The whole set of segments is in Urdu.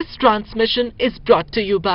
This transmission is brought to you by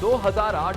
2008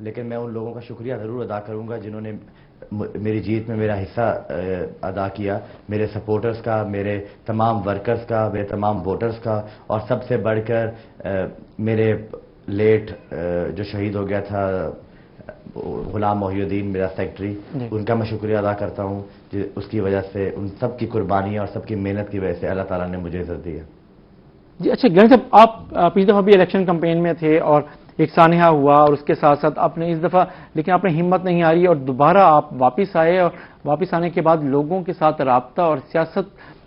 لیکن میں ان لوگوں کا شکریہ ضرور ادا کروں گا جنہوں نے میری جیت میں میرا حصہ ادا کیا، میرے سپورٹرز کا، میرے تمام ورکرز کا، میرے تمام ووٹرز کا، اور سب سے بڑھ کر میرے لیٹ جو شہید ہو گیا تھا غلام محی الدین میرا سیکٹری، ان کا میں شکریہ ادا کرتا ہوں، اس کی وجہ سے ان سب کی قربانی اور سب کی محنت کی وجہ سے اللہ تعالیٰ نے مجھے عزت دی ہے۔ جی اچھا گیلانی صاحب، آپ پچھلی دفعہ بھی الیکشن کمپین میں تھے اور ایک سانحہ ہوا، اور اس کے ساتھ ساتھ آپ نے اس دفعہ لیکن آپ نے ہمت نہیں ہاری اور دوبارہ آپ واپس آئے، اور واپس آنے کے بعد لوگوں کے ساتھ رابطہ اور سیاست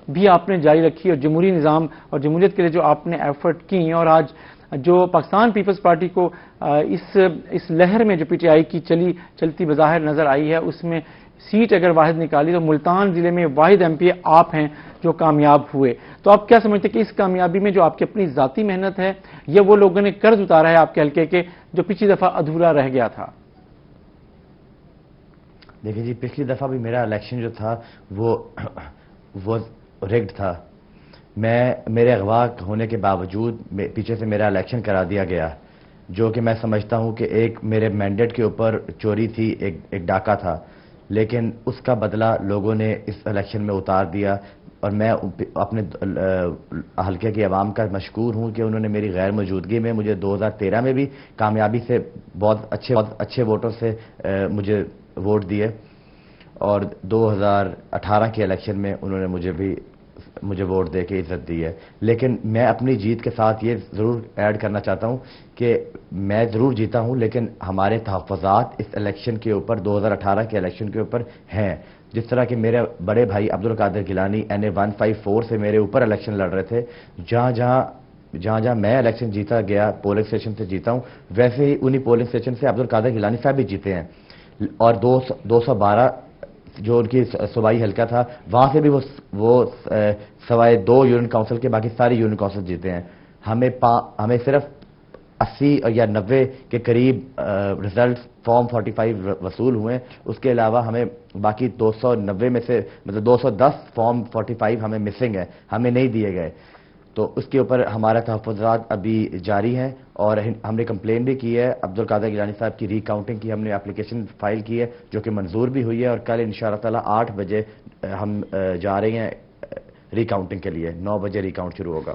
بھی آپ نے جاری رکھی، اور جمہوری نظام اور جمہوریت کے لیے جو آپ نے ایفرٹ کی، اور آج جو پاکستان پیپلز پارٹی کو اس لہر میں جو پی ٹی آئی کی چلتی بظاہر نظر آئی ہے، اس میں سیٹ اگر واحد نکالی تو ملتان ضلع میں واحد ایم پی آپ ہیں جو کامیاب ہوئے، تو آپ کیا سمجھتے ہیں کہ اس کامیابی میں جو آپ کی اپنی ذاتی محنت ہے یا وہ لوگوں نے قرض اتارا ہے آپ کے حلقے کے جو پچھلی دفعہ ادھورا رہ گیا تھا؟ دیکھیں جی، پچھلی دفعہ بھی میرا الیکشن جو تھا وہ ریگڈ تھا، میرے اغوا ہونے کے باوجود پیچھے سے میرا الیکشن کرا دیا گیا، جو کہ میں سمجھتا ہوں کہ ایک میرے مینڈیٹ کے اوپر چوری تھی، ایک ڈاکہ تھا، لیکن اس کا بدلہ لوگوں نے اس الیکشن میں اتار دیا، اور میں اپنے حلقے کے عوام کا مشکور ہوں کہ انہوں نے میری غیر موجودگی میں مجھے 2013 میں بھی کامیابی سے بہت اچھے ووٹوں سے مجھے ووٹ دیے، اور 2018 کے الیکشن میں انہوں نے مجھے ووٹ دے کے عزت دی ہے۔ لیکن میں اپنی جیت کے ساتھ یہ ضرور ایڈ کرنا چاہتا ہوں کہ میں ضرور جیتا ہوں، لیکن ہمارے تحفظات اس الیکشن کے اوپر 2018 کے الیکشن کے اوپر ہیں، جس طرح کہ میرے بڑے بھائی عبدالقادر گیلانی NA 154 سے میرے اوپر الیکشن لڑ رہے تھے، جہاں میں الیکشن جیتا گیا پولنگ اسٹیشن سے جیتا ہوں، ویسے ہی انہی پولنگ اسٹیشن سے عبدالقادر گیلانی صاحب بھی جیتے ہیں، اور 212 جو ان کی صوبائی حلقہ تھا وہاں سے بھی وہ سوائے 2 یونین کونسل کے باقی ساری یونین کونسل جیتے ہیں۔ ہمیں صرف 80 یا 90 کے قریب رزلٹ فارم 45 وصول ہوئے، اس کے علاوہ ہمیں باقی 290 میں سے مطلب 210 فارم 45 ہمیں مسنگ ہے، ہمیں نہیں دیے گئے، تو اس کے اوپر ہمارا تحفظات ابھی جاری ہیں، اور ہم نے کمپلین بھی کی ہے، عبدالقادر گیلانی صاحب کی ری کاؤنٹنگ کی ہم نے اپلیکیشن فائل کی ہے جو کہ منظور بھی ہوئی ہے، اور کل انشاءاللہ تعالی 8 بجے ہم جا رہے ہیں ری کاؤنٹنگ کے لیے، 9 بجے ری کاؤنٹ شروع ہوگا۔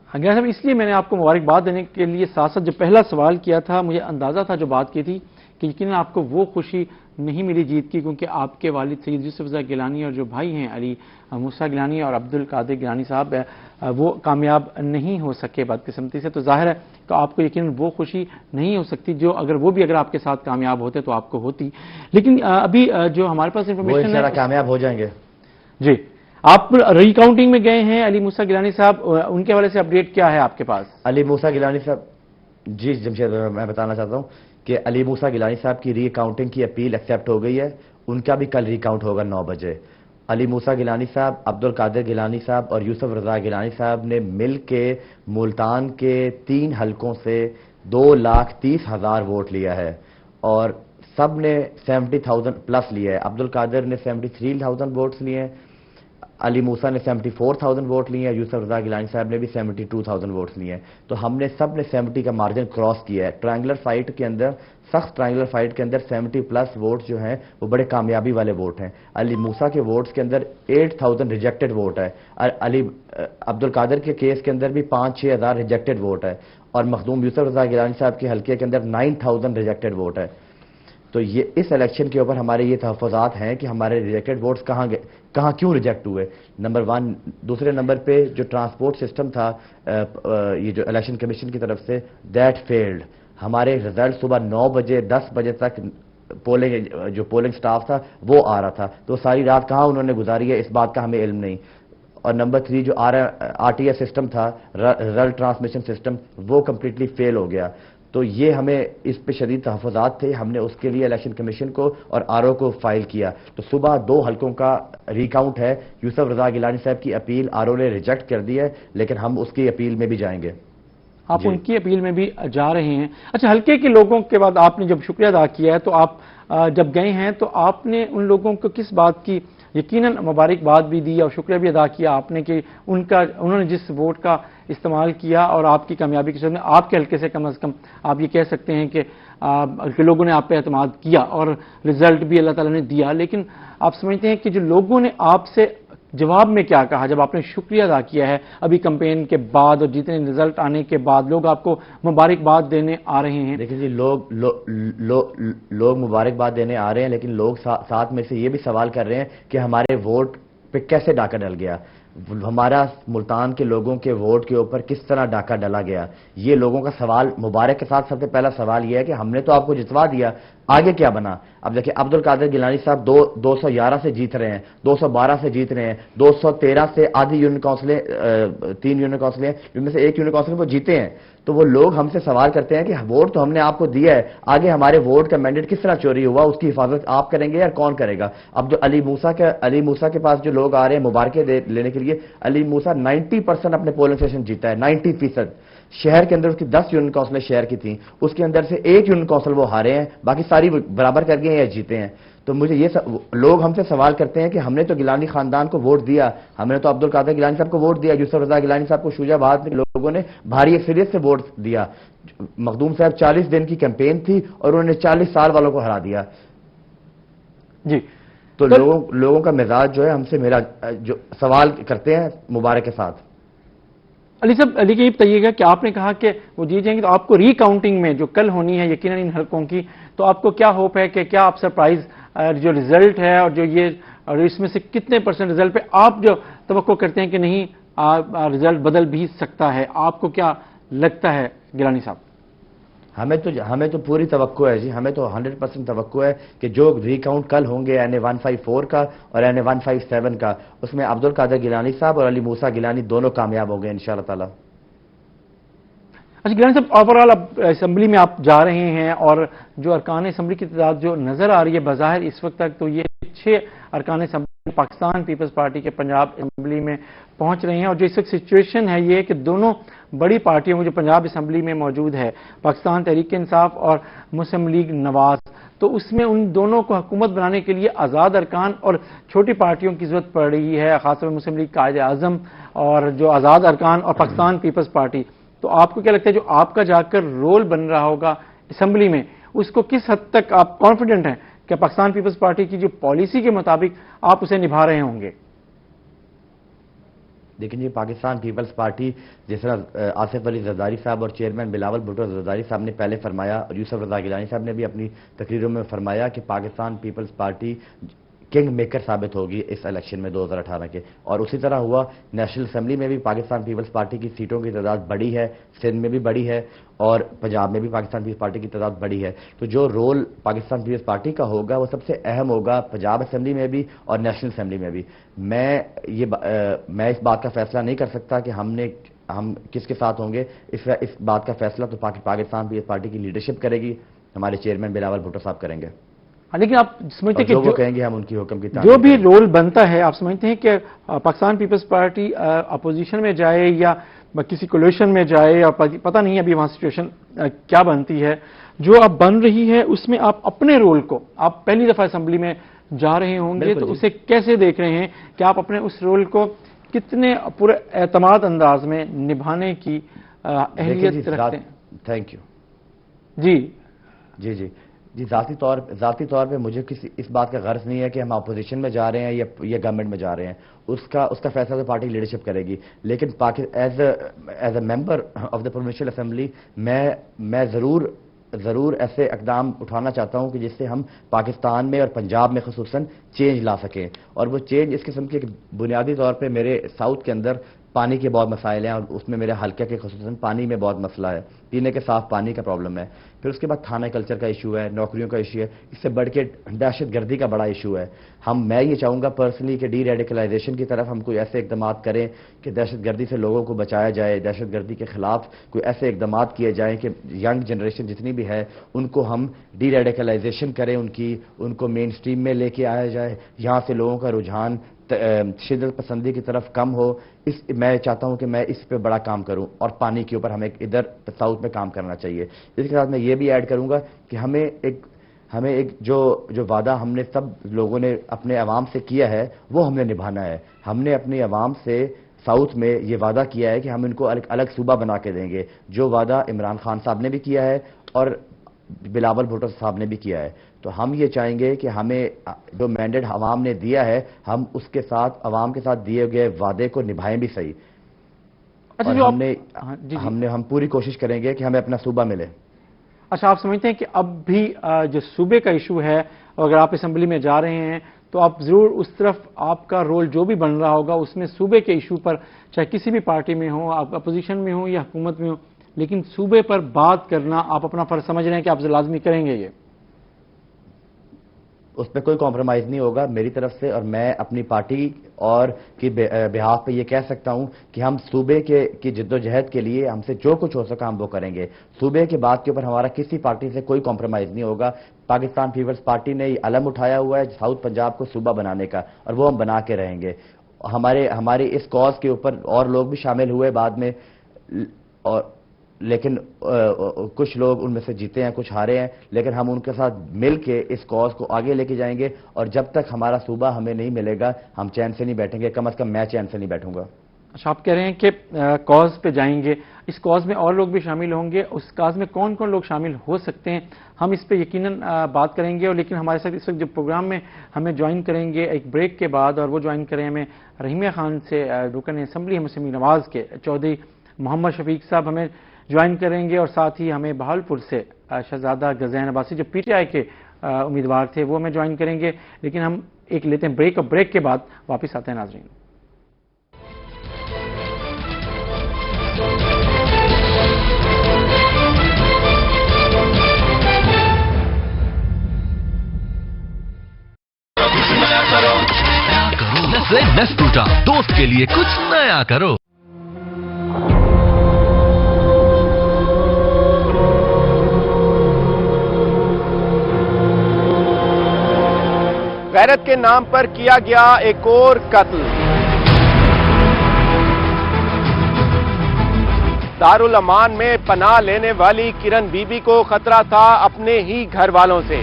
گیلانی صاحب، اس لیے میں نے آپ کو مبارکباد دینے کے لیے ساتھ ساتھ جو پہلا سوال کیا تھا، مجھے اندازہ تھا جو بات کی تھی کہ یقیناً آپ کو وہ خوشی نہیں ملی جیت کی، کیونکہ آپ کے والد سید یوسف رضا گیلانی اور جو بھائی ہیں علی موسیٰ گیلانی اور عبدالقادر گیلانی صاحب وہ کامیاب نہیں ہو سکے بدقسمتی سے، تو ظاہر ہے تو آپ کو یقیناً وہ خوشی نہیں ہو سکتی جو اگر آپ کے ساتھ کامیاب ہوتے تو آپ کو ہوتی۔ لیکن ابھی جو ہمارے پاس انفارمیشن ہے کامیاب ہو جائیں گے۔ جی، آپ ری کاؤنٹنگ میں گئے ہیں، علی موسیٰ گیلانی صاحب، ان کے حوالے سے اپڈیٹ کیا ہے آپ کے پاس؟ علی موسیٰ گیلانی صاحب، جی جمشید میں بتانا چاہتا ہوں کہ علی موسیٰ گیلانی صاحب کی ری کاؤنٹنگ کی اپیل ایکسیپٹ ہو گئی ہے، ان کا بھی کل ری کاؤنٹ ہوگا 9 بجے۔ علی موسیٰ گیلانی صاحب، عبدالقادر گیلانی صاحب اور یوسف رضا گیلانی صاحب نے مل کے ملتان کے 3 حلقوں سے 2,30,000 ووٹ لیا ہے، اور سب نے 70,000 پلس لیا ہے۔ عبدالقادر نے 73,000 ووٹس لیے ہیں، علی موسیٰ نے 74,000 ووٹ لیے ہیں، یوسف رضا گیلانی صاحب نے بھی 72,000 ووٹس لیے ہیں، تو ہم نے سب نے 70 کا مارجن کراس کیا ہے۔ ٹرائنگولر فائٹ کے اندر، سخت ٹرائنگولر فائٹ کے اندر 70 پلس ووٹ جو ہیں وہ بڑے کامیابی والے ووٹ ہیں۔ علی موسیٰ کے ووٹس کے اندر 8,000 ریجیکٹڈ ووٹ ہے، عبدالقادر کے کیس کے اندر بھی 5-6 ہزار ریجیکٹڈ ووٹ ہے، اور مخدوم یوسف رضا گیلانی صاحب کے حلقے کے اندر 9,000 ریجیکٹڈ ووٹ ہے۔ تو یہ اس الیکشن کے اوپر ہمارے یہ تحفظات ہیں کہ ہمارے ریجیکٹڈ ووٹس کہاں کیوں ریجیکٹ ہوئے، نمبر 1۔ دوسرے نمبر پہ جو ٹرانسپورٹ سسٹم تھا یہ جو الیکشن کمیشن کی طرف سے، دیٹ فیلڈ۔ ہمارے رزلٹ صبح 9 بجے 10 بجے تک جو پولنگ سٹاف تھا وہ آ رہا تھا، تو ساری رات کہاں انہوں نے گزاری ہے اس بات کا ہمیں علم نہیں۔ اور نمبر 3 جو RTS سسٹم تھا، رزلٹ ٹرانسمیشن سسٹم، وہ کمپلیٹلی فیل ہو گیا، تو یہ ہمیں اس پہ شدید تحفظات تھے، ہم نے اس کے لیے الیکشن کمیشن کو اور RO کو فائل کیا۔ تو صبح 2 حلقوں کا ری کاؤنٹ ہے، یوسف رضا گیلانی صاحب کی اپیل RO نے ریجیکٹ کر دی ہے، لیکن ہم اس کی اپیل میں بھی جائیں گے۔ آپ ان کی اپیل میں بھی جا رہے ہیں۔ اچھا، حلقے کے لوگوں کے بعد آپ نے جب شکریہ ادا کیا ہے تو آپ جب گئے ہیں تو آپ نے ان لوگوں کو کس بات کی یقیناً مبارکباد بھی دی اور شکریہ بھی ادا کیا آپ نے کہ انہوں نے جس ووٹ کا استعمال کیا اور آپ کی کامیابی کے ساتھ میں آپ کے حلقے سے کم از کم آپ یہ کہہ سکتے ہیں کہ کہ لوگوں نے آپ پہ اعتماد کیا اور رزلٹ بھی اللہ تعالیٰ نے دیا، لیکن آپ سمجھتے ہیں کہ جو لوگوں نے آپ سے جواب میں کیا کہا جب آپ نے شکریہ ادا کیا ہے ابھی کمپین کے بعد اور جتنے رزلٹ آنے کے بعد لوگ آپ کو مبارکباد دینے آ رہے ہیں؟ دیکھیں جی، لوگ مبارکباد دینے آ رہے ہیں، لیکن لوگ ساتھ میں سے یہ بھی سوال کر رہے ہیں کہ ہمارے ووٹ پہ کیسے ڈاکہ ڈل گیا، ہمارا ملتان کے لوگوں کے ووٹ کے اوپر کس طرح ڈاکہ ڈلا گیا۔ یہ لوگوں کا سوال مبارک کے ساتھ سب سے پہلا سوال یہ ہے کہ ہم نے تو آپ کو جتوا دیا، آگے کیا بنا؟ اب دیکھیں عبدالقادر گیلانی صاحب 211 سے جیت رہے ہیں، 212 سے جیت رہے ہیں، 213 سے آدھی یونٹ کونسلیں 3 یونٹ کونسلیں ہیں جن میں سے 1 یونٹ کونسل وہ جیتے ہیں۔ تو وہ لوگ ہم سے سوال کرتے ہیں کہ ووٹ تو ہم نے آپ کو دیا ہے، آگے ہمارے ووٹ کا مینڈیٹ کس طرح چوری ہوا، اس کی حفاظت آپ کریں گے یا کون کرے گا؟ اب جو علی موسیٰ کے پاس جو لوگ آ رہے ہیں مبارکیں لینے کے لیے، علی موسیٰ 90% اپنے پولنگ اسٹیشن جیتا ہے، 90%۔ شہر کے اندر اس کی 10 یونٹ کونسلیں شہر کی تھیں، اس کے اندر سے 1 یونٹ کونسل وہ ہارے ہیں، باقی ساری برابر کر گئے ہیں یا جیتے ہیں۔ تو مجھے لوگ ہم سے سوال کرتے ہیں کہ ہم نے تو گیلانی خاندان کو ووٹ دیا، ہم نے تو عبدالقادر گیلانی صاحب کو ووٹ دیا، یوسف رضا گیلانی صاحب کو شوجہ آباد میں لوگوں نے بھاری اکثریت سے ووٹ دیا۔ مخدوم صاحب 40 دن کی کیمپین تھی اور انہوں نے 40 سال والوں کو ہرا دیا۔ جی، تو لوگوں کا مزاج جو ہے ہم سے میرا جو سوال کرتے ہیں مبارک کے ساتھ۔ علی صاحب، علی کے یہ بتائیے گا کہ آپ نے کہا کہ وہ جیت جائیں گے، تو آپ کو ری کاؤنٹنگ میں جو کل ہونی ہے یقیناً ان حلقوں کی، تو آپ کو کیا ہوپ ہے کہ کیا آپ سرپرائز جو رزلٹ ہے اور جو یہ اور اس میں سے کتنے % رزلٹ پہ آپ جو توقع کرتے ہیں کہ نہیں رزلٹ بدل بھی سکتا ہے، آپ کو کیا لگتا ہے گیلانی صاحب؟ ہمیں تو پوری توقع ہے جی، ہمیں تو 100% توقع ہے کہ جو ریکاؤنٹ کل ہوں گے NA 154 کا اور NA 157 کا، اس میں عبدالقادر گیلانی صاحب اور علی موسیٰ گیلانی دونوں کامیاب ہوں گے انشاءاللہ تعالی۔ اچھا گیلانی صاحب، اوورآل اب اسمبلی میں آپ جا رہے ہیں اور جو ارکان اسمبلی کی تعداد جو نظر آ رہی ہے بظاہر اس وقت تک، تو یہ 6 ارکان اسمبلی پاکستان پیپلز پارٹی کے پنجاب اسمبلی میں پہنچ رہے ہیں، اور جو اس وقت سچویشن ہے یہ کہ دونوں بڑی پارٹیوں میں جو پنجاب اسمبلی میں موجود ہے، پاکستان تحریک انصاف اور مسلم لیگ نواز، تو اس میں ان دونوں کو حکومت بنانے کے لیے آزاد ارکان اور چھوٹی پارٹیوں کی ضرورت پڑ رہی ہے، خاص طور پر مسلم لیگ قائد اعظم اور جو آزاد ارکان اور پاکستان پیپلز پارٹی۔ تو آپ کو کیا لگتا ہے جو آپ کا جا کر رول بن رہا ہوگا اسمبلی میں، اس کو کس حد تک آپ کانفیڈنٹ ہیں کہ پاکستان پیپلز پارٹی کی جو پالیسی کے مطابق آپ اسے نبھا رہے ہوں گے؟ لیکن یہ پاکستان پیپلز پارٹی جس طرح آصف علی زرداری صاحب اور چیئرمین بلاول بھٹو زرداری صاحب نے پہلے فرمایا اور یوسف رضا گیلانی صاحب نے بھی اپنی تقریروں میں فرمایا کہ پاکستان پیپلز پارٹی کنگ میکر ثابت ہوگی اس الیکشن میں 2018 کے، اور اسی طرح ہوا نیشنل اسمبلی میں بھی پاکستان پیپلز پارٹی کی سیٹوں کی تعداد بڑی ہے، سندھ میں بھی بڑی ہے اور پنجاب میں بھی پاکستان پیپلز پارٹی کی تعداد بڑی ہے۔ تو جو رول پاکستان پیپلز پارٹی کا ہوگا وہ سب سے اہم ہوگا پنجاب اسمبلی میں بھی اور نیشنل اسمبلی میں بھی۔ میں اس بات کا فیصلہ نہیں کر سکتا کہ ہم کس کے ساتھ ہوں گے، اس بات کا فیصلہ تو پاکستان پیپلز پارٹی کی لیڈرشپ کرے گی، ہمارے چیئرمین بلاول بھٹو صاحب کریں گے۔ لیکن آپ سمجھتے ہیں کہ جو کہیں گے ہم ان کی حکم کی جو بھی رول بنتا ہے، آپ سمجھتے ہیں کہ پاکستان پیپلز پارٹی اپوزیشن میں جائے یا کسی کولیشن میں جائے، یا پتہ نہیں ابھی وہاں سچویشن کیا بنتی ہے، جو اب بن رہی ہے اس میں آپ اپنے رول کو، آپ پہلی دفعہ اسمبلی میں جا رہے ہوں گے تو اسے کیسے دیکھ رہے ہیں کہ آپ اپنے اس رول کو کتنے پورے اعتماد انداز میں نبھانے کی اہلیت رکھتے ہیں؟ تھینک یو جی جی ذاتی طور پہ مجھے اس بات کا غرض نہیں ہے کہ ہم اپوزیشن میں جا رہے ہیں یا گورنمنٹ میں جا رہے ہیں، اس کا فیصلہ تو پارٹی لیڈرشپ کرے گی، لیکن as a member of the provincial assembly میں ضرور ایسے اقدام اٹھانا چاہتا ہوں کہ جس سے ہم پاکستان میں اور پنجاب میں خصوصاً چینج لا سکیں، اور وہ چینج اس قسم کی بنیادی طور پہ میرے ساؤتھ کے اندر پانی کے بہت مسائل ہیں اور اس میں میرے حلقے کے خصوصاً پانی میں بہت مسئلہ ہے، پینے کے صاف پانی کا پرابلم ہے، پھر اس کے بعد تھانہ کلچر کا ایشو ہے، نوکریوں کا ایشو ہے، اس سے بڑھ کے دہشت گردی کا بڑا ایشو ہے۔ میں یہ چاہوں گا پرسنلی کہ ڈی ریڈیکلائزیشن کی طرف ہم کوئی ایسے اقدامات کریں کہ دہشت گردی سے لوگوں کو بچایا جائے، دہشت گردی کے خلاف کوئی ایسے اقدامات کیے جائیں کہ ینگ جنریشن جتنی بھی ہے ان کو ہم ڈی ریڈیکلائزیشن کریں، ان کو مین سٹریم میں لے کے آیا جائے، یہاں سے لوگوں کا رجحان شدت پسندی کی طرف کم ہو۔ میں چاہتا ہوں کہ میں اس پہ بڑا کام کروں، اور پانی کے اوپر ہمیں ادھر ساؤتھ میں کام کرنا چاہیے۔ اس کے ساتھ میں یہ بھی ایڈ کروں گا کہ ہمیں ایک جو وعدہ ہم نے سب لوگوں نے اپنے عوام سے کیا ہے وہ ہم نے نبھانا ہے۔ ہم نے اپنی عوام سے ساؤتھ میں یہ وعدہ کیا ہے کہ ہم ان کو الگ صوبہ بنا کے دیں گے، جو وعدہ عمران خان صاحب نے بھی کیا ہے اور بلاول بھٹو صاحب نے بھی کیا ہے. تو ہم یہ چاہیں گے کہ ہمیں جو مینڈیٹ عوام نے دیا ہے ہم اس کے ساتھ عوام کے ساتھ دیے گئے وعدے کو نبھائیں بھی صحیح. اور ہم پوری کوشش کریں گے کہ ہمیں اپنا صوبہ ملے. اچھا، آپ سمجھتے ہیں کہ اب بھی جو صوبے کا ایشو ہے، اگر آپ اسمبلی میں جا رہے ہیں تو آپ ضرور اس طرف آپ کا رول جو بھی بن رہا ہوگا اس میں صوبے کے ایشو پر، چاہے کسی بھی پارٹی میں ہوں، آپ اپوزیشن میں ہوں یا حکومت میں ہوں، لیکن صوبے پر بات کرنا آپ اپنا فرض سمجھ رہے ہیں کہ آپ لازمی کریں گے؟ یہ اس پہ کوئی کمپرومائز نہیں ہوگا میری طرف سے، اور میں اپنی پارٹی اور کی بہاف پہ یہ کہہ سکتا ہوں کہ ہم صوبے کی جدوجہد کے لیے ہم سے جو کچھ ہو سکا ہم وہ کریں گے. صوبے کے بات کے اوپر ہمارا کسی پارٹی سے کوئی کمپرومائز نہیں ہوگا. پاکستان پیپلز پارٹی نے یہ علم اٹھایا ہوا ہے ساؤتھ پنجاب کو صوبہ بنانے کا، اور وہ ہم بنا کے رہیں گے. ہمارے اس کاز کے اوپر اور لوگ بھی شامل ہوئے بعد میں، لیکن کچھ لوگ ان میں سے جیتے ہیں، کچھ ہارے ہیں، لیکن ہم ان کے ساتھ مل کے اس کاز کو آگے لے کے جائیں گے. اور جب تک ہمارا صوبہ ہمیں نہیں ملے گا ہم چین سے نہیں بیٹھیں گے، کم از کم میں چین سے نہیں بیٹھوں گا. اچھا، آپ کہہ رہے ہیں کہ کاز پہ جائیں گے، اس کاز میں اور لوگ بھی شامل ہوں گے. اس کاز میں کون کون لوگ شامل ہو سکتے ہیں ہم اس پہ یقیناً بات کریں گے. اور لیکن ہمارے ساتھ اس وقت جو پروگرام میں ہمیں جوائن کریں گے ایک بریک کے بعد، اور وہ جوائن کریں ہمیں رحیمیہ خان سے رکن اسمبلی مسلم نواز کے چودھری محمد شفیق صاحب ہمیں جوائن کریں گے، اور ساتھ ہی ہمیں بہاولپور سے شہزادہ غزین عباسی جو پی ٹی آئی کے امیدوار تھے وہ ہمیں جوائن کریں گے. لیکن ہم ایک لیتے ہیں بریک، اور بریک کے بعد واپس آتے ہیں ناظرین. نس ٹوٹا دوست کے لیے کچھ نیا کرو. غیرت کے نام پر کیا گیا ایک اور قتل. دارالامان میں پناہ لینے والی کرن بی بی کو خطرہ تھا اپنے ہی گھر والوں سے.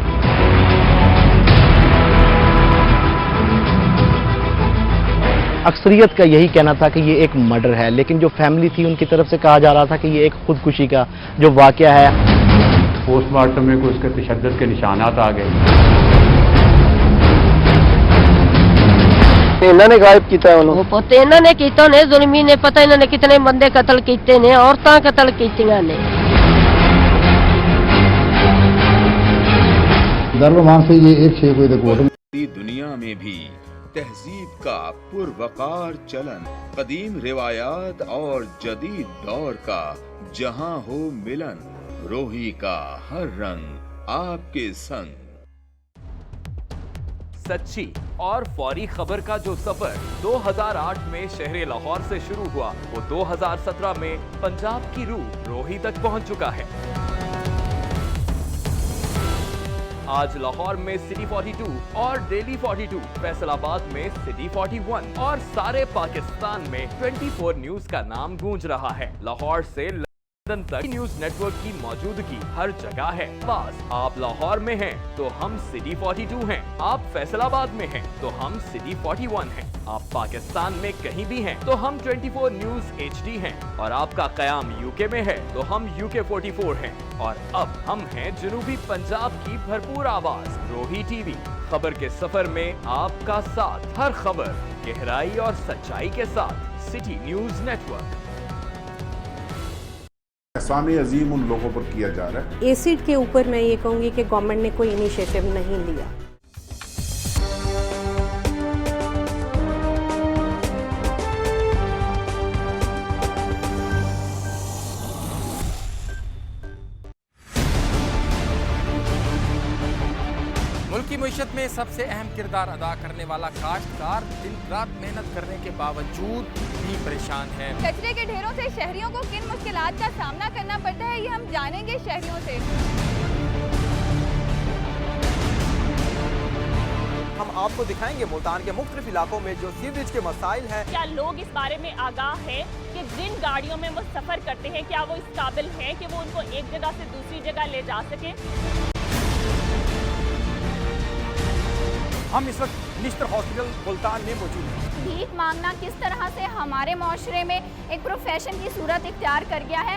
اکثریت کا یہی کہنا تھا کہ یہ ایک مرڈر ہے، لیکن جو فیملی تھی ان کی طرف سے کہا جا رہا تھا کہ یہ ایک خودکشی کا جو واقعہ ہے. پوسٹ مارٹم میں اس کے تشدد کے نشانات آ گئے. انہوں نے غائب کیتا ہے انہوں پتے انہوں نے کیتا نے ظلمی نے پتہ انہوں نے کتنے بندے قتل کیتے نے، عورتاں قتل کیتیاں نے. دارالامان سے یہ ایک شے کوئی رپورٹ. دنیا میں بھی تہذیب کا پروقار چلن، قدیم روایات اور جدید دور کا جہاں ہو ملن، روحی کا ہر رنگ آپ کے سنگ. سچی اور فوری خبر کا جو سفر 2008 میں شہر لاہور سے شروع ہوا وہ 2017 میں پنجاب کی روح روہی تک پہنچ چکا ہے. آج لاہور میں سٹی 42 اور ڈیلی 42، فیصل آباد میں سٹی 41 اور سارے پاکستان میں 24 نیوز کا نام گونج رہا ہے. لاہور سے لندن تک نیوز نیٹ ورک کی موجودگی ہر جگہ ہے. بس آپ لاہور میں ہیں تو ہم سٹی 42 ہیں، آپ فیصل آباد میں ہیں تو ہم سٹی 41 ہیں، آپ پاکستان میں کہیں بھی ہیں تو ہم 24 نیوز HD ہیں، اور آپ کا قیام UK میں ہے تو ہم UK 44 ہیں. اور اب ہم ہیں جنوبی پنجاب کی بھرپور آواز روہی ٹی وی. خبر کے سفر میں آپ کا ساتھ، ہر خبر گہرائی اور سچائی کے ساتھ. City news network. احسان عظیم ان لوگوں پر کیا جا رہا ہے. ایسڈ کے اوپر میں یہ کہوں گی کہ گورنمنٹ نے کوئی انیشیٹو نہیں لیا. ملک کی معیشت میں سب سے اہم کردار ادا کرنے والا کاشتکار دن رات محنت کرنے کے باوجود بھی پریشان ہے. کچرے کے ڈھیروں سے شہریوں کو کن مشکلات کا سامنا کرنا پڑتا ہے یہ ہم جانیں گے شہریوں سے. ہم آپ کو دکھائیں گے ملتان کے مختلف علاقوں میں جو سیوریج کے مسائل ہیں. کیا لوگ اس بارے میں آگاہ ہیں کہ جن گاڑیوں میں وہ سفر کرتے ہیں کیا وہ اس قابل ہیں کہ وہ ان کو ایک جگہ سے دوسری جگہ لے جا سکیں؟ ہم اس وقت نشتر ہاسپٹل ملتان میں موجود ہیں. بھیک مانگنا کس طرح سے ہمارے معاشرے میں ایک پروفیشن کی صورت اختیار کر گیا ہے.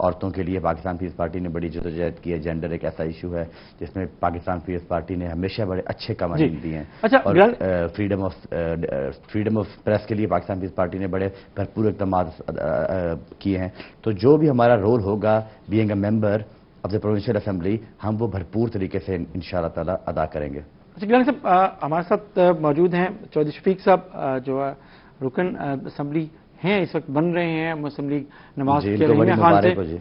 عورتوں کے لیے پاکستان پیپلز پارٹی نے بڑی جدوجہد کی ہے. جینڈر ایک ایسا ایشو ہے جس میں پاکستان پیپلز پارٹی نے ہمیشہ بڑے اچھے قوانین دیے ہیں. اور فریڈم آف پریس کے لیے پاکستان پیپلز پارٹی نے بڑے بھرپور اقدامات کیے ہیں. تو جو بھی ہمارا رول ہوگا being a member of the provincial assembly, ہم وہ بھرپور طریقے سے انشاءاللہ تعالیٰ ادا کریں گے. اچھا گیلانی صاحب, ہمارے ساتھ موجود ہیں چودھری شفیق صاحب, جو رکن اسمبلی ہیں, اس وقت بن رہے ہیں مسلم لیگ نواز کے رحیمیہ خان سے.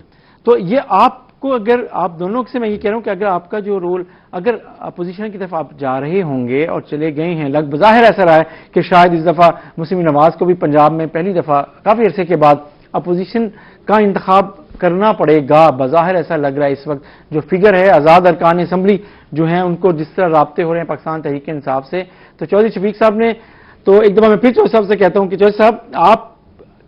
تو یہ آپ کو, اگر آپ دونوں سے میں یہ کہہ رہا ہوں کہ اگر آپ کا جو رول, اگر اپوزیشن کی طرف آپ جا رہے ہوں گے اور چلے گئے ہیں, بظاہر ایسا رہا ہے کہ شاید اس دفعہ مسلم نواز کو بھی پنجاب میں پہلی دفعہ کافی عرصے کے بعد اپوزیشن کا انتخاب کرنا پڑے گا, بظاہر ایسا لگ رہا ہے اس وقت. جو فگر ہے آزاد ارکان اسمبلی جو ہیں ان کو جس طرح رابطے ہو رہے ہیں پاکستان تحریک انصاف سے, تو چودھری شفیق صاحب نے, تو ایک دفعہ میں پھر چودھری صاحب سے کہتا ہوں کہ چودھری صاحب آپ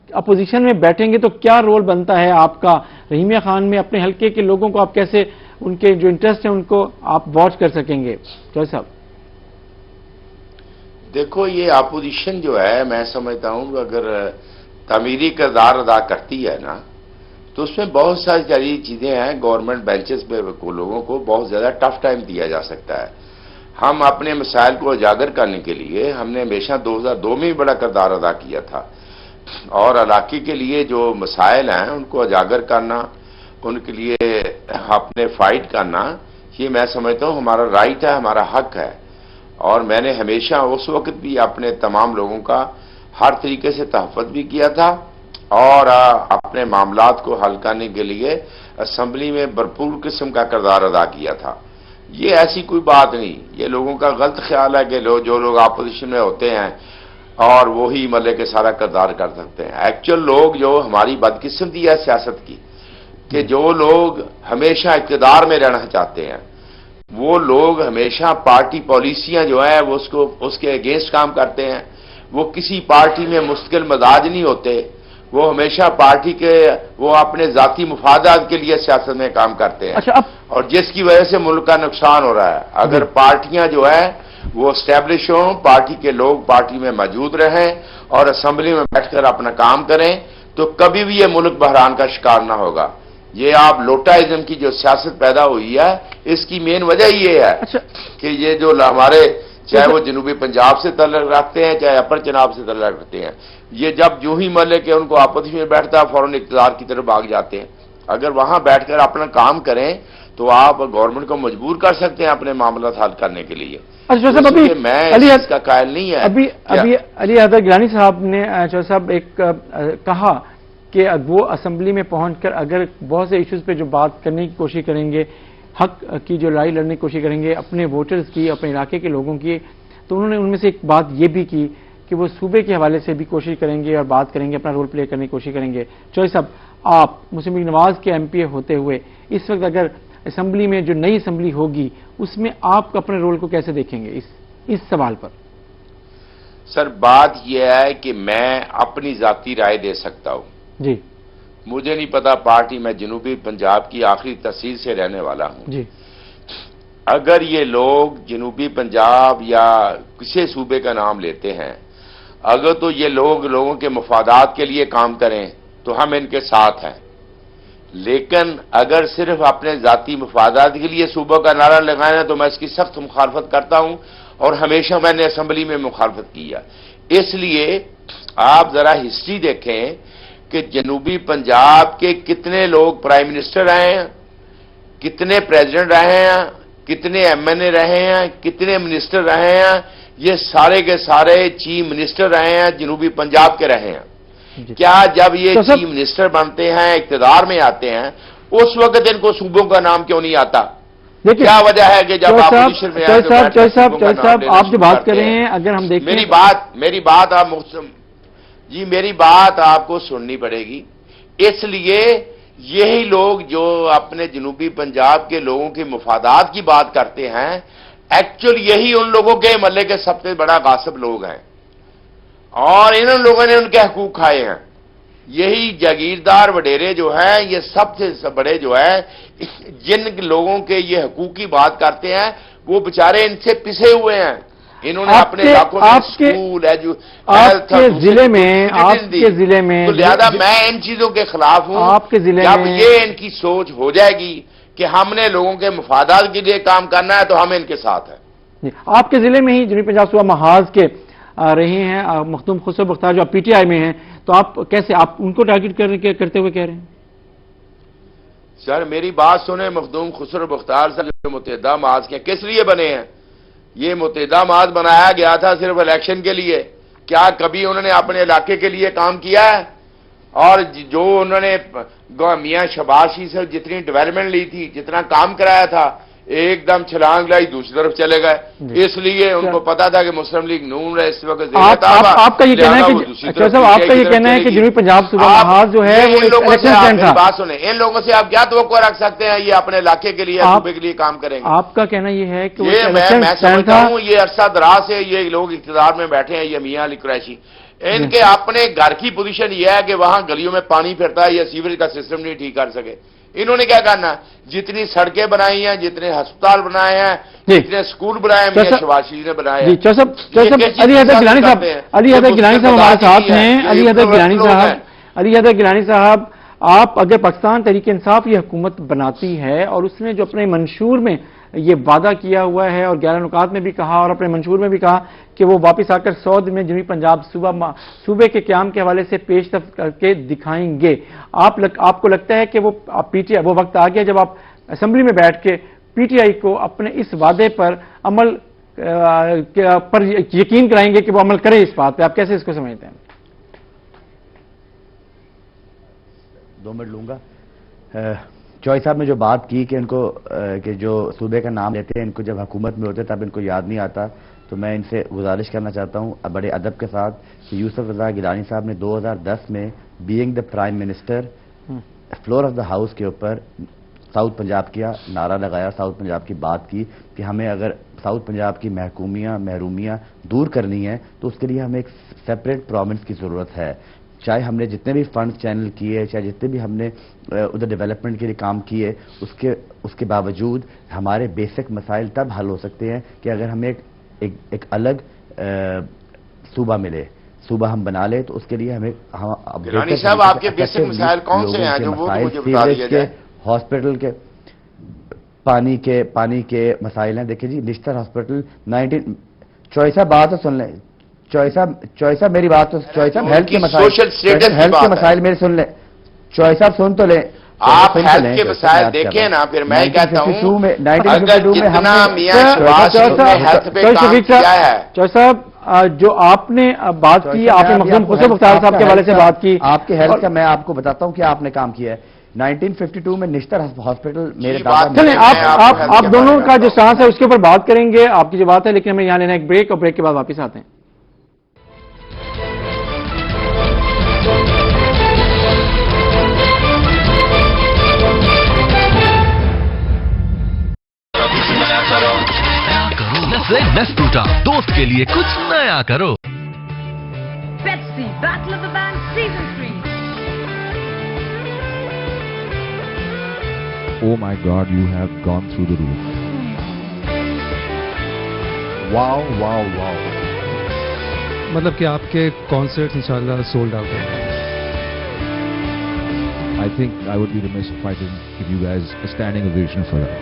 اپوزیشن میں بیٹھیں گے تو کیا رول بنتا ہے آپ کا رحیمیہ خان میں؟ اپنے حلقے کے لوگوں کو آپ کیسے, ان کے جو انٹرسٹ ہیں ان کو آپ واچ کر سکیں گے چودھری صاحب؟ دیکھو, یہ اپوزیشن جو ہے میں سمجھتا ہوں اگر تعمیری کردار ادا کرتی ہے نا, تو اس میں بہت ساری چیزیں ہیں. گورنمنٹ بینچز پہ لوگوں کو بہت زیادہ ٹف ٹائم دیا جا سکتا ہے. ہم اپنے مسائل کو اجاگر کرنے کے لیے ہم نے ہمیشہ 2002 میں بھی بڑا کردار ادا کیا تھا, اور علاقے کے لیے جو مسائل ہیں ان کو اجاگر کرنا, ان کے لیے اپنے فائٹ کرنا, یہ میں سمجھتا ہوں ہمارا رائٹ ہے, ہمارا حق ہے. اور میں نے ہمیشہ اس وقت بھی اپنے تمام لوگوں کا ہر طریقے سے تحفظ بھی کیا تھا, اور اپنے معاملات کو حل کرنے کے لیے اسمبلی میں بھرپور قسم کا کردار ادا کیا تھا. یہ ایسی کوئی بات نہیں, یہ لوگوں کا غلط خیال ہے کہ جو لوگ اپوزیشن میں ہوتے ہیں اور وہی مطلب کہ سارا کردار کر سکتے ہیں. ایکچوئل لوگ جو ہماری بدقسمتی ہے سیاست کی, کہ جو لوگ ہمیشہ اقتدار میں رہنا چاہتے ہیں, وہ لوگ ہمیشہ پارٹی پالیسیاں جو ہیں وہ اس کے اگینسٹ کام کرتے ہیں. وہ کسی پارٹی میں مستقل مزاج نہیں ہوتے, وہ ہمیشہ پارٹی کے, وہ اپنے ذاتی مفادات کے لیے سیاست میں کام کرتے ہیں. اور جس کی وجہ سے ملک کا نقصان ہو رہا ہے. اگر پارٹیاں جو ہے وہ اسٹیبلش ہوں, پارٹی کے لوگ پارٹی میں موجود رہیں اور اسمبلی میں بیٹھ کر اپنا کام کریں, تو کبھی بھی یہ ملک بحران کا شکار نہ ہوگا. یہ آپ لوٹائزم کی جو سیاست پیدا ہوئی ہے, اس کی مین وجہ یہ ہے کہ یہ جو ہمارے, چاہے وہ جنوبی پنجاب سے تعلق رکھتے ہیں چاہے اپر چناب سے تعلق رکھتے ہیں, یہ جب جو ہی ملے کہ ان کو اپوزیشن میں بیٹھتا ہے فوراً اقتدار کی طرف بھاگ جاتے ہیں. اگر وہاں بیٹھ کر اپنا کام کریں تو آپ گورنمنٹ کو مجبور کر سکتے ہیں اپنے معاملات حل کرنے کے لیے. میں اس کا قائل نہیں ہے. ابھی علی حیدر گیلانی صاحب نے چودھری صاحب ایک کہا کہ وہ اسمبلی میں پہنچ کر اگر بہت سے ایشوز پہ جو بات کرنے کی کوشش کریں گے, حق کی جو لڑائی لڑنے کی کوشش کریں گے اپنے ووٹرز کی, اپنے علاقے کے لوگوں کی, تو انہوں نے ان میں سے ایک بات یہ بھی کی کہ وہ صوبے کے حوالے سے بھی کوشش کریں گے اور بات کریں گے, اپنا رول پلے کرنے کی کوشش کریں گے. چودھری صاحب, آپ مسلم لیگ نواز کے ایم پی اے ہوتے ہوئے اس وقت اگر اسمبلی میں جو نئی اسمبلی ہوگی اس میں آپ اپنے رول کو کیسے دیکھیں گے اس سوال پر؟ سر, بات یہ ہے کہ میں اپنی ذاتی رائے دے سکتا ہوں. جی, مجھے نہیں پتا پارٹی, میں جنوبی پنجاب کی آخری تحصیل سے رہنے والا ہوں. جی, اگر یہ لوگ جنوبی پنجاب یا کسی صوبے کا نام لیتے ہیں, اگر تو یہ لوگوں کے مفادات کے لیے کام کریں تو ہم ان کے ساتھ ہیں. لیکن اگر صرف اپنے ذاتی مفادات کے لیے صوبوں کا نعرہ لگائیں تو میں اس کی سخت مخالفت کرتا ہوں, اور ہمیشہ میں نے اسمبلی میں مخالفت کی ہے. اس لیے آپ ذرا ہسٹری دیکھیں کہ جنوبی پنجاب کے کتنے لوگ پرائم منسٹر رہے ہیں, کتنے پریزیڈنٹ رہے ہیں, کتنے ایم این اے رہے ہیں, کتنے منسٹر رہے ہیں. یہ سارے کے سارے چیف منسٹر رہے ہیں, جنوبی پنجاب کے رہے ہیں. کیا جب یہ چیف منسٹر بنتے ہیں, اقتدار میں آتے ہیں, اس وقت ان کو صوبوں کا نام کیوں نہیں آتا؟ کیا وجہ ہے کہ جب اپوزیشن میں آپ جو بات کر رہے ہیں, اگر ہم دیکھیں میری بات آپ کو سننی پڑے گی. اس لیے یہی لوگ جو اپنے جنوبی پنجاب کے لوگوں کے مفادات کی بات کرتے ہیں, ایکچوئل یہی ان لوگوں کے محلے کے سب سے بڑا غاصب لوگ ہیں, اور ان لوگوں نے ان کے حقوق کھائے ہیں. یہی جاگیردار وڈیرے جو ہیں, یہ سب سے بڑے جو ہے جن لوگوں کے یہ حقوق کی بات کرتے ہیں, وہ بےچارے ان سے پسے ہوئے ہیں. انہوں نے اپنے علاقوں میں اسکول آپ کے ضلع میں تو لہذا میں ان چیزوں کے خلاف ہوں. آپ کے ضلع جب یہ ان کی سوچ ہو جائے گی کہ ہم نے لوگوں کے مفادات کے لیے کام کرنا ہے تو ہم ان کے ساتھ ہیں. آپ کے ضلع میں ہی جنوبی پنجاب صوبہ محاذ کے رہے ہیں مخدوم خسرو بختار جو آپ پی ٹی آئی میں ہیں, تو آپ کیسے آپ ان کو ٹارگٹ کرتے ہوئے کہہ رہے ہیں؟ سر میری بات سنیں, مخدوم خسرو بختار صاحب جو متحدہ محاذ کے کس لیے بنے ہیں؟ یہ متحدہ محاذ بنایا گیا تھا صرف الیکشن کے لیے. کیا کبھی انہوں نے اپنے علاقے کے لیے کام کیا ہے؟ اور جو انہوں نے میاں شباشی سے جتنی ڈیولپمنٹ لی تھی, جتنا کام کرایا تھا, ایک دم چھلانگ لائی دوسری طرف چلے گئے. اس لیے ان کو پتا تھا کہ مسلم لیگ نون اس وقت آپ کا یہ کہنا ہے کہ آپ کا یہ کہنا ہے کہ جنوبی پنجاب صوبہ محاذ جو ہے وہ الیکشن تھا. بات سنیں, ان لوگوں سے آپ کیا توقع رکھ سکتے ہیں یہ اپنے علاقے کے لیے صوبے کے لیے کام کریں گے؟ آپ کا کہنا یہ ہے کہ میں سمجھتا ہوں یہ عرصہ دراز سے یہ لوگ اقتدار میں بیٹھے ہیں, یہ میاں علی قریشی, ان کے اپنے گھر کی پوزیشن یہ ہے کہ وہاں گلیوں میں پانی پھرتا ہے, یہ سیوریج کا سسٹم نہیں ٹھیک کر سکے. انہوں نے کیا کرنا, جتنی سڑکیں بنائی ہیں, جتنے ہسپتال بنائے ہیں, جتنے سکول بنائے ہیں, میاں شباشی نے بنائے ہیں. علی حیدر گیلانی صاحب ہمارے ساتھ ہیں. علی حیدر گیلانی صاحب, آپ اگر پاکستان تحریک انصاف یہ حکومت بناتی ہے اور اس نے جو اپنے منشور میں یہ وعدہ کیا ہوا ہے اور 11 نکات میں بھی کہا اور اپنے منشور میں بھی کہا کہ وہ واپس آ کر 100 دن میں جنوبی پنجاب صوبے کے قیام کے حوالے سے پیش رفت کر کے دکھائیں گے, آپ کو لگتا ہے کہ وہ وہ وقت آ گیا جب آپ اسمبلی میں بیٹھ کے پی ٹی آئی کو اپنے اس وعدے پر عمل پر یقین کرائیں گے کہ وہ عمل کرے اس بات پہ؟ آپ کیسے اس کو سمجھتے ہیں؟ 2 منٹ لوں گا. چوئی صاحب نے جو بات کی کہ ان کو کہ جو صوبے کا نام لیتے ہیں ان کو جب حکومت میں ہوتے تب ان کو یاد نہیں آتا, تو میں ان سے گزارش کرنا چاہتا ہوں بڑے ادب کے ساتھ کہ یوسف رضا گیلانی صاحب نے 2010 میں being the prime minister floor of the house کے اوپر ساؤتھ پنجاب کیا نعرہ لگایا, ساؤتھ پنجاب کی بات کی کہ ہمیں اگر ساؤتھ پنجاب کی محرومیاں دور کرنی ہے تو اس کے لیے ہمیں ایک سیپریٹ پروونس کی ضرورت ہے. چاہے ہم نے جتنے بھی فنڈ چینل کیے, چاہے جتنے بھی ہم نے ادھر ڈیولپمنٹ کے لیے کام کیے, اس کے باوجود ہمارے بیسک مسائل تب حل ہو سکتے ہیں کہ اگر ہمیں ایک الگ صوبہ ملے, صوبہ ہم بنا لے. تو اس کے لیے ہمیں گیلانی صاحب آپ کے بیسک مسائل کون سے ہیں جو وہ مجھے بتا دیجیے جائے؟ ہاسپٹل کے پانی کے مسائل ہیں. دیکھیں جی نشتر ہاسپٹل 19 چوئی صاحب بات تو سن لیں, چوئی صاحب میری بات تو, چوئی صاحب ہیلتھ کے مسائل میرے سن لیں, چوئی صاحب سن تو لیں. آپ ہیلتھ کے مسائل دیکھیں نا, پھر میں کہتا ہوں اگر جتنا میاں شباز نے ہیلتھ پہ کام کیا ہے. چوئی صاحب جو آپ نے بات کی, آپ نے مخدوم خسرو بختار صاحب کے حوالے سے بات کی, آپ کے ہیلتھ کا میں آپ کو بتاتا ہوں کہ آپ نے کام کیا ہے. 1952 میں نشتر ہاسپٹل میرے دادا, آپ دونوں کا جو سانس ہے اس کے اوپر بات کریں گے, آپ کی جو بات ہے, لیکن ہمیں یہاں لینا ایک بریک, اور بریک کے بعد واپس آتے ہیں. نس ٹوٹا دوست کے لیے کچھ نیا کرو. Pepsi Battle of the Band Season 3. Oh my God, you have gone through the roof. Wow, wow, wow. مطلب کہ آپ کے کانسرٹ انشاءاللہ سولڈ آؤٹ ہیں. I think I would be remiss if I didn't give you guys a standing ovation for that.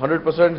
100%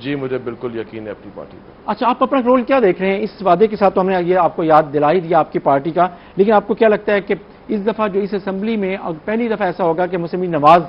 جی مجھے بالکل یقین ہے اپنی پارٹی پہ. اچھا آپ اپنا رول کیا دیکھ رہے ہیں اس وعدے کے ساتھ؟ تو ہم نے یہ آپ کو یاد دلا ہی دیا آپ کی پارٹی کا، لیکن آپ کو کیا لگتا ہے کہ اس دفعہ جو اس اسمبلی میں پہلی دفعہ ایسا ہوگا کہ مسلم نواز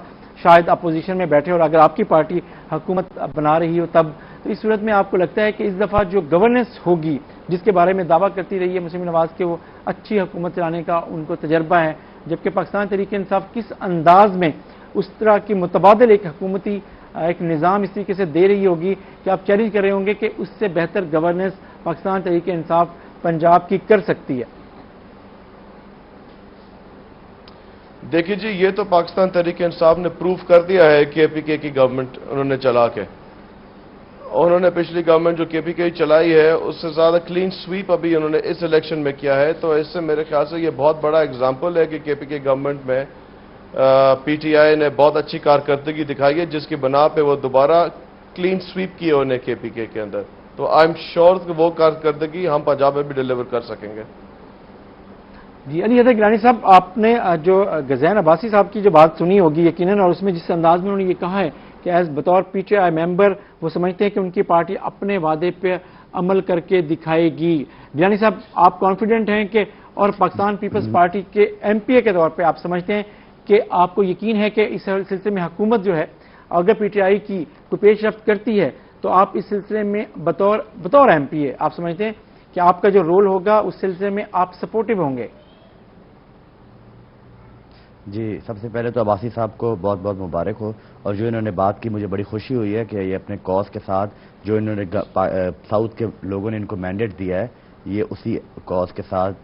شاید اپوزیشن میں بیٹھے اور اگر آپ کی پارٹی حکومت بنا رہی ہو تب، تو اس صورت میں آپ کو لگتا ہے کہ اس دفعہ جو گورننس ہوگی جس کے بارے میں دعویٰ کرتی رہی ہے مسلم نواز کے وہ اچھی حکومت چلانے کا ان کو تجربہ ہے، جبکہ پاکستان تحریک انصاف کس انداز میں اس طرح کی متبادل ایک حکومتی ایک نظام اس طریقے سے دے رہی ہوگی کہ آپ چیلنج کر رہے ہوں گے کہ اس سے بہتر گورننس پاکستان تحریک انصاف پنجاب کی کر سکتی ہے؟ دیکھیے جی یہ تو پاکستان تحریک انصاف نے پروف کر دیا ہے کے پی کے کی گورنمنٹ انہوں نے چلا کے. انہوں نے پچھلی گورنمنٹ جو کے پی کے چلائی ہے اس سے زیادہ کلین سویپ ابھی انہوں نے اس الیکشن میں کیا ہے، تو اس سے میرے خیال سے یہ بہت بڑا اگزامپل ہے کہ کے پی کے گورنمنٹ میں پی ٹی آئی نے بہت اچھی کارکردگی دکھائی ہے جس کی بنا پہ وہ دوبارہ کلین سویپ کیے انہیں کے پی کے اندر. تو آئی ایم شیور کہ وہ کارکردگی ہم پنجاب میں بھی ڈیلیور کر سکیں گے. جی علی حیدر گیلانی صاحب، آپ نے جو غزین عباسی صاحب کی جو بات سنی ہوگی یقیناً، اور اس میں جس انداز میں انہوں نے یہ کہا ہے کہ ایز بطور پی ٹی آئی ممبر وہ سمجھتے ہیں کہ ان کی پارٹی اپنے وعدے پہ عمل کر کے دکھائے گی. گیلانی صاحب آپ کانفیڈنٹ ہیں کہ، اور پاکستان پیپلز پارٹی کے ایم پی اے کے طور پہ آپ سمجھتے ہیں کہ آپ کو یقین ہے کہ اس سلسلے میں حکومت جو ہے اگر پی ٹی آئی کی کوئی پیش رفت کرتی ہے تو آپ اس سلسلے میں بطور ایم پی اے آپ سمجھتے ہیں کہ آپ کا جو رول ہوگا اس سلسلے میں آپ سپورٹیو ہوں گے؟ جی سب سے پہلے تو عباسی صاحب کو بہت بہت مبارک ہو، اور جو انہوں نے بات کی مجھے بڑی خوشی ہوئی ہے کہ یہ اپنے کاز کے ساتھ جو انہوں نے ساؤتھ کے لوگوں نے ان کو مینڈیٹ دیا ہے یہ اسی کاز کے ساتھ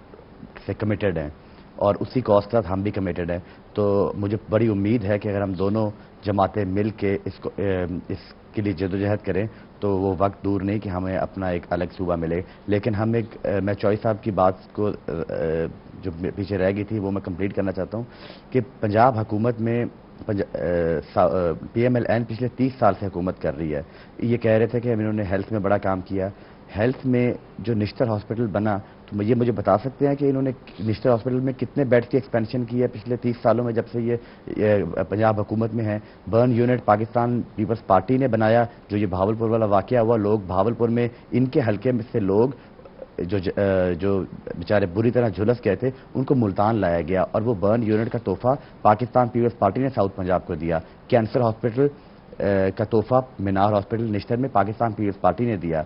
سے کمیٹڈ ہیں، اور اسی کاز کے ساتھ ہم بھی کمیٹڈ ہیں. تو مجھے بڑی امید ہے کہ اگر ہم دونوں جماعتیں مل کے اس کے لیے جدوجہد کریں تو وہ وقت دور نہیں کہ ہمیں اپنا ایک الگ صوبہ ملے. لیکن ہم میں چوئی صاحب کی بات کو جو پیچھے رہ گئی تھی وہ میں کمپلیٹ کرنا چاہتا ہوں کہ پنجاب حکومت میں پی ایم ایل این پچھلے 30 سال سے حکومت کر رہی ہے. یہ کہہ رہے تھے کہ انہوں نے ہیلتھ میں بڑا کام کیا. ہیلتھ میں جو نشتر ہاسپٹل بنا تو یہ مجھے بتا سکتے ہیں کہ انہوں نے نشتر ہاسپٹل میں کتنے بیڈ کی ایکسپینشن کی ہے پچھلے 30 سالوں میں جب سے یہ پنجاب حکومت میں ہے؟ برن یونٹ پاکستان پیپلز پارٹی نے بنایا. جو یہ بہاولپور والا واقعہ ہوا، لوگ بہاولپور میں ان کے حلقے میں سے لوگ جو بیچارے بری طرح جھلس گئے تھے ان کو ملتان لایا گیا، اور وہ برن یونٹ کا تحفہ پاکستان پیپلز پارٹی نے ساؤتھ پنجاب کو دیا. کینسر ہاسپٹل کا تحفہ مینار ہاسپٹل نشتر میں پاکستان پیپلز پارٹی نے دیا.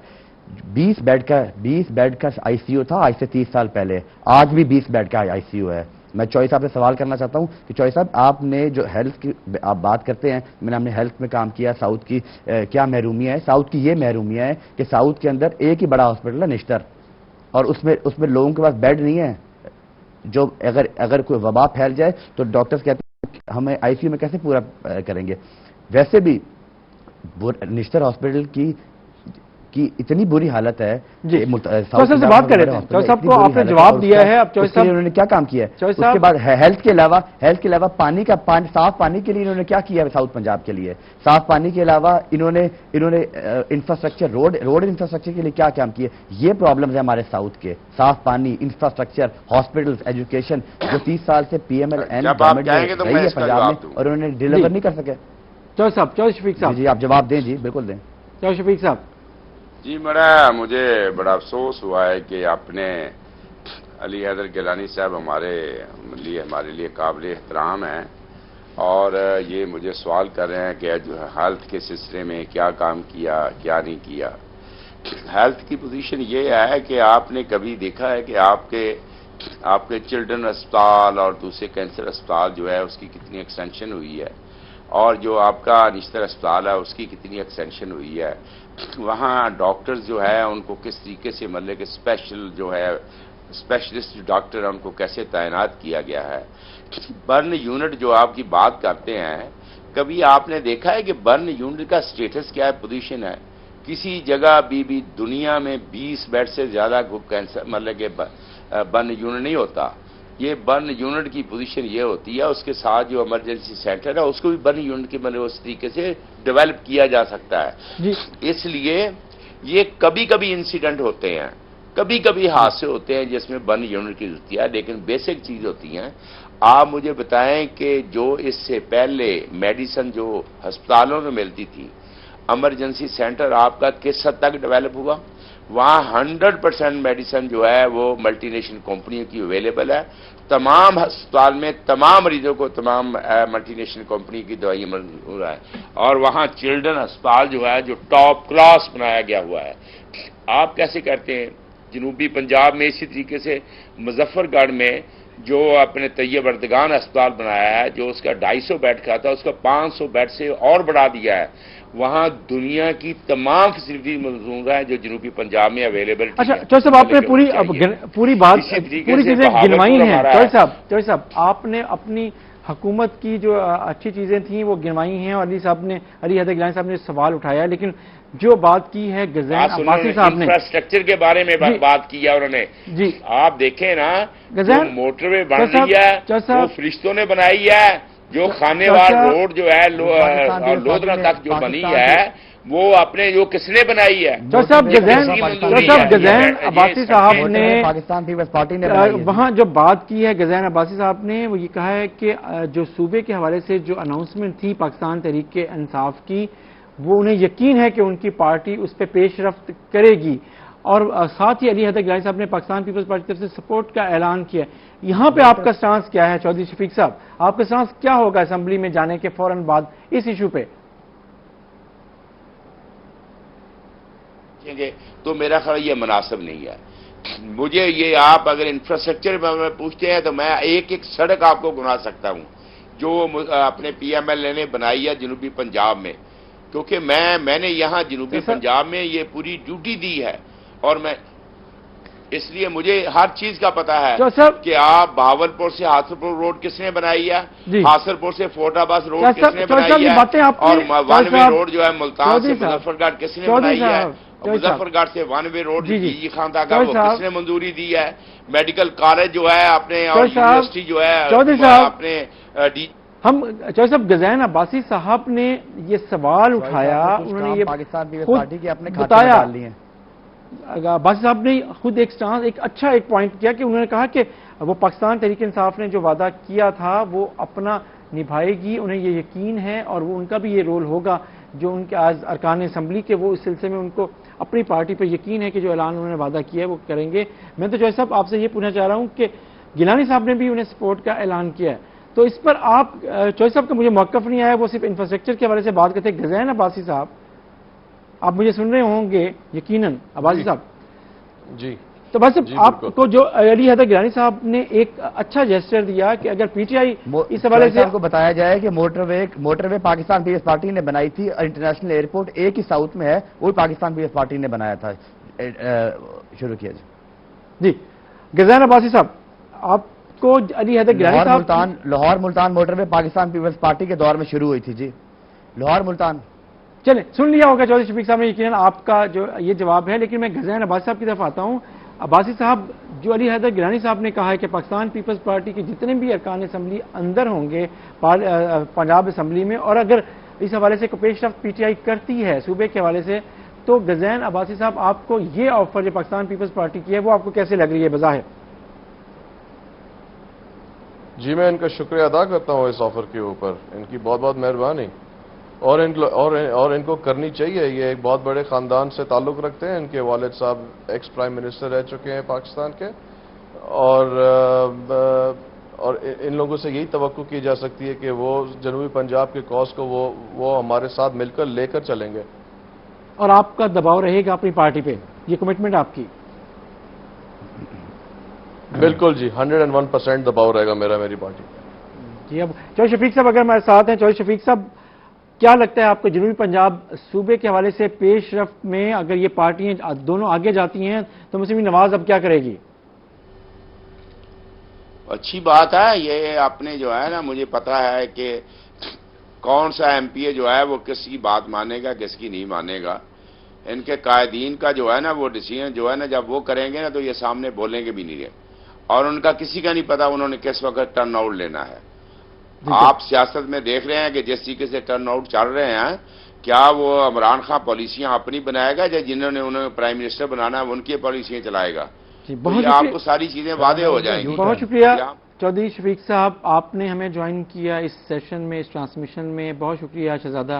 20 بیڈ کا آئی سی یو تھا آج سے 30 سال پہلے، آج بھی 20 بیڈ کا آئی سی یو ہے. میں چوئی صاحب سے سوال کرنا چاہتا ہوں کہ چوئی صاحب آپ نے جو ہیلتھ کی آپ بات کرتے ہیں، ہم نے ہیلتھ میں کام کیا، ساؤتھ کی کیا محرومیاں ہے؟ ساؤتھ کی یہ محرومیاں ہے کہ ساؤتھ کے اندر ایک ہی بڑا ہاسپٹل ہے نشتر، اور اس میں لوگوں کے پاس بیڈ نہیں ہے. جو اگر کوئی وبا پھیل جائے تو ڈاکٹرز کہتے ہیں ہمیں آئی سی یو میں کیسے پورا کریں گے. ویسے بھی نشتر ہاسپٹل کی اتنی بری حالت ہے. جی چوئی صاحب سے بات کر رہے تھے، چوئی صاحب کو آپ نے جواب دیا ہے. اب چوئی صاحب انہوں نے کیا کام کیا ہے؟ اس کے بعد ہیلتھ کے علاوہ صاف پانی کے لیے انہوں نے کیا کیا ہے ساؤتھ پنجاب کے لیے؟ صاف پانی کے علاوہ انہوں نے انفراسٹرکچر روڈ انفراسٹرکچر کے لیے کیا کام کیے؟ یہ پرابلمز ہیں ہمارے ساؤتھ کے، صاف پانی، انفراسٹرکچر، ہاسپٹلز، ایجوکیشن، جو 30 سال سے P M L N government رہی ہے پنجاب میں اور انہوں نے ڈیلیور نہیں کر سکے. چوئی شفیق صاحب جی آپ جواب دیں. جی بالکل دیں. چوئی شفیق صاحب. جی مجھے بڑا افسوس ہوا ہے کہ اپنے علی حیدر گیلانی صاحب ہمارے لیے قابل احترام ہیں، اور یہ مجھے سوال کر رہے ہیں کہ جو ہیلتھ کے سلسلے میں کیا کام کیا کیا نہیں کیا. ہیلتھ کی پوزیشن یہ ہے کہ آپ نے کبھی دیکھا ہے کہ آپ کے چلڈرن اسپتال اور دوسرے کینسر اسپتال جو ہے اس کی کتنی ایکسٹینشن ہوئی ہے، اور جو آپ کا نشتر اسپتال ہے اس کی کتنی ایکسٹینشن ہوئی ہے. وہاں ڈاکٹرز جو ہے ان کو کس طریقے سے مطلب کہ اسپیشلسٹ ڈاکٹر ان کو کیسے تعینات کیا گیا ہے. برن یونٹ جو آپ کی بات کرتے ہیں، کبھی آپ نے دیکھا ہے کہ برن یونٹ کا سٹیٹس کیا ہے، پوزیشن ہے؟ کسی جگہ بھی دنیا میں 20 بیڈ سے زیادہ کینسر مطلب کہ برن یونٹ نہیں ہوتا. یہ برن یونٹ کی پوزیشن یہ ہوتی ہے، اس کے ساتھ جو ایمرجنسی سینٹر ہے اس کو بھی برن یونٹ کے مطلب اس طریقے سے ڈیولپ کیا جا سکتا ہے. اس لیے یہ کبھی کبھی انسیڈنٹ ہوتے ہیں، کبھی کبھی حادثے ہوتے ہیں جس میں برن یونٹ کی ہوتی ہے، لیکن بیسک چیز ہوتی ہیں. آپ مجھے بتائیں کہ جو اس سے پہلے میڈیسن جو ہسپتالوں میں ملتی تھی، ایمرجنسی سینٹر آپ کا کس حد تک ڈیولپ ہوا؟ وہاں 100% میڈیسن جو ہے وہ ملٹی نیشنل کمپنیوں کی اویلیبل ہے. تمام ہسپتال میں تمام مریضوں کو تمام ملٹی نیشنل کمپنی کی دوائیں ہو رہا ہے. اور وہاں چلڈرن ہسپتال جو ہے جو ٹاپ کلاس بنایا گیا ہوا ہے. آپ کیسے کرتے ہیں؟ جنوبی پنجاب میں اسی طریقے سے مظفر گڑھ میں جو اپنے طیب اردگان ہسپتال بنایا ہے جو اس کا 250 بیڈ کا تھا اس کا 500 بیڈ سے اور بڑھا دیا ہے. وہاں دنیا کی تمام فیسلٹی موجود ہیں جو جنوبی پنجاب میں اویلیبل. اچھا چوہدری صاحب آپ نے پوری چیزیں گنوائی ہیں. چوہدری صاحب آپ نے اپنی حکومت کی جو اچھی چیزیں تھیں وہ گنوائی ہیں اور علی حیدر گیلانی صاحب نے سوال اٹھایا, لیکن جو بات کی ہے غزین عباسی صاحب نے انفراسٹرکچر کے بارے میں بات کی ہے انہوں نے. جی آپ دیکھیں نا جو موٹر وے بن رہی ہے وہ فرشتوں نے بنائی ہے. جو خانےوار روڈ جو ہے لودھرا تک جو بنی ہے وہ اپنے جو کس نے بنائی ہے؟ غزین عباسی صاحب نے پاکستان پیپلز پارٹی نے وہاں جو بات کی ہے غزین عباسی صاحب نے وہ یہ کہا ہے کہ جو صوبے کے حوالے سے جو اناؤنسمنٹ تھی پاکستان تحریک انصاف کی وہ انہیں یقین ہے کہ ان کی پارٹی اس پہ پیش رفت کرے گی. اور ساتھ ہی علی حیدر گیلانی صاحب نے پاکستان پیپلز پارٹی کی طرف سے سپورٹ کا اعلان کیا. یہاں پہ آپ کا سٹانس کیا ہے چودھری شفیق صاحب؟ آپ کا سٹانس کیا ہوگا اسمبلی میں جانے کے فوراً بعد اس ایشو پہ؟ تو میرا خیال یہ مناسب نہیں ہے. مجھے یہ آپ اگر انفراسٹرکچر میں پوچھتے ہیں تو میں ایک سڑک آپ کو گنا سکتا ہوں جو اپنے پی ایم ایل اے نے بنائی ہے جنوبی پنجاب میں, کیونکہ میں نے یہاں جنوبی پنجاب میں یہ پوری ڈیوٹی دی ہے اور میں اس لیے مجھے ہر چیز کا پتا ہے کہ آپ بہاولپور سے حاصل پور روڈ کس نے بنائی ہے, حاصل پور سے فورٹ آباد روڈ کس نے بنائی ہے, اور ون وے روڈ جو ہے ملتان سے مظفر گڑھ کس نے بنائی ہے, مظفر گڑھ سے ون وے روڈ جی خان تک وہ کس نے منظوری دی ہے, میڈیکل کالج جو ہے اپنے اور یونیورسٹی جو ہے اپنے ہم چوہدری صاحب غزین عباسی صاحب نے یہ سوال اٹھایا, انہوں نے یہ پاکستان پیپلز پارٹی کے اپنے کھاتے میں ڈال لی ہیں. عباسی صاحب نے خود ایک اچھا پوائنٹ کیا کہ انہوں نے کہا کہ وہ پاکستان تحریک انصاف نے جو وعدہ کیا تھا وہ اپنا نبھائے گی, انہیں یہ یقین ہے اور وہ ان کا بھی یہ رول ہوگا جو ان کے آج ارکان اسمبلی کے وہ اس سلسلے میں ان کو اپنی پارٹی پہ یقین ہے کہ جو اعلان انہوں نے وعدہ کیا ہے وہ کریں گے. میں تو چوہدری صاحب آپ سے یہ پوچھنا چاہ رہا ہوں کہ گیلانی صاحب نے بھی انہیں سپورٹ کا اعلان کیا ہے, تو اس پر آپ چوہدری صاحب کا مجھے موقف نہیں آیا, وہ صرف انفراسٹرکچر کے حوالے سے بات کرتے ہیں. غزین عباسی صاحب آپ مجھے سن رہے ہوں گے یقیناً عباسی صاحب جی, تو بس آپ کو جو علی حیدر گیلانی صاحب نے ایک اچھا جیسچر دیا کہ اگر پی ٹی آئی اس حوالے سے کو بتایا جائے کہ موٹر وے پاکستان پیپلز پارٹی نے بنائی تھی اور انٹرنیشنل ایئرپورٹ ایک ہی ساؤتھ میں ہے وہ پاکستان پیپلز پارٹی نے بنایا تھا. شروع کیا جی غزین عباسی صاحب آپ کو علی حیدر گیلانی صاحب لاہور ملتان موٹر وے پاکستان پیپلز پارٹی کے دور میں شروع ہوئی تھی. جی لاہور ملتان چلیں سن لیا ہوگا چوہدری شفیق صاحب نے یقیناً آپ کا جو یہ جواب ہے, لیکن میں غزین عباسی صاحب کی طرف آتا ہوں. عباسی صاحب جو علی حیدر گیلانی صاحب نے کہا ہے کہ پاکستان پیپلز پارٹی کے جتنے بھی ارکان اسمبلی اندر ہوں گے پنجاب اسمبلی میں, اور اگر اس حوالے سے کوئی پیش رفت پی ٹی آئی کرتی ہے صوبے کے حوالے سے, تو غزین عباسی صاحب آپ کو یہ آفر جو پاکستان پیپلز پارٹی کی ہے وہ آپ کو کیسے لگ رہی ہے بظاہر؟ جی میں ان کا شکریہ ادا کرتا ہوں اس آفر کے اوپر, ان کی بہت بہت مہربانی, اور ان کو کرنی چاہیے. یہ ایک بہت بڑے خاندان سے تعلق رکھتے ہیں, ان کے والد صاحب ایکس پرائم منسٹر رہ چکے ہیں پاکستان کے, اور ان لوگوں سے یہی توقع کی جا سکتی ہے کہ وہ جنوبی پنجاب کے کاز کو وہ ہمارے ساتھ مل کر لے کر چلیں گے. اور آپ کا دباؤ رہے گا اپنی پارٹی پہ, یہ کمٹمنٹ آپ کی؟ بالکل جی 101% دباؤ رہے گا میری پارٹی پہ. جی اب چوہدری شفیق صاحب اگر ہمارے ساتھ ہیں, چوہدری شفیق صاحب کیا لگتا ہے آپ کو جنوبی پنجاب صوبے کے حوالے سے پیش رفت میں اگر یہ پارٹیاں دونوں آگے جاتی ہیں تو مسلم نواز اب کیا کرے گی؟ اچھی بات ہے, یہ اپنے جو ہے نا مجھے پتا ہے کہ کون سا ایم پی اے جو ہے وہ کس کی بات مانے گا کس کی نہیں مانے گا. ان کے قائدین کا جو ہے نا وہ ڈیسیژن جو ہے نا جب وہ کریں گے نا تو یہ سامنے بولیں گے بھی نہیں گے, اور ان کا کسی کا نہیں پتا انہوں نے کس وقت ٹرن آؤٹ لینا ہے. آپ سیاست میں دیکھ رہے ہیں کہ جس طریقے سے ٹرن آؤٹ چل رہے ہیں, کیا وہ عمران خان پالیسیاں اپنی بنائے گا یا جنہوں نے انہیں پرائم منسٹر بنانا ہے ان کی پالیسیاں چلائے گا؟ آپ کو ساری چیزیں واضح ہو جائیں گی. بہت شکریہ چودھری شفیق صاحب, آپ نے ہمیں جوائن کیا اس سیشن میں, اس ٹرانسمیشن میں. بہت شکریہ شہزادہ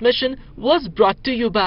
Mission was brought to you by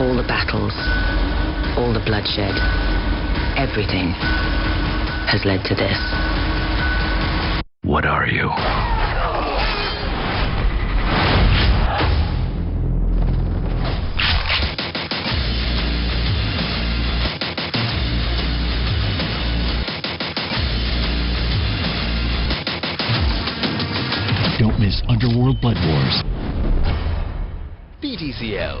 all the battles, all the bloodshed, everything has led to this. What are you? Don't miss Underworld Blood Wars. PTCL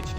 HD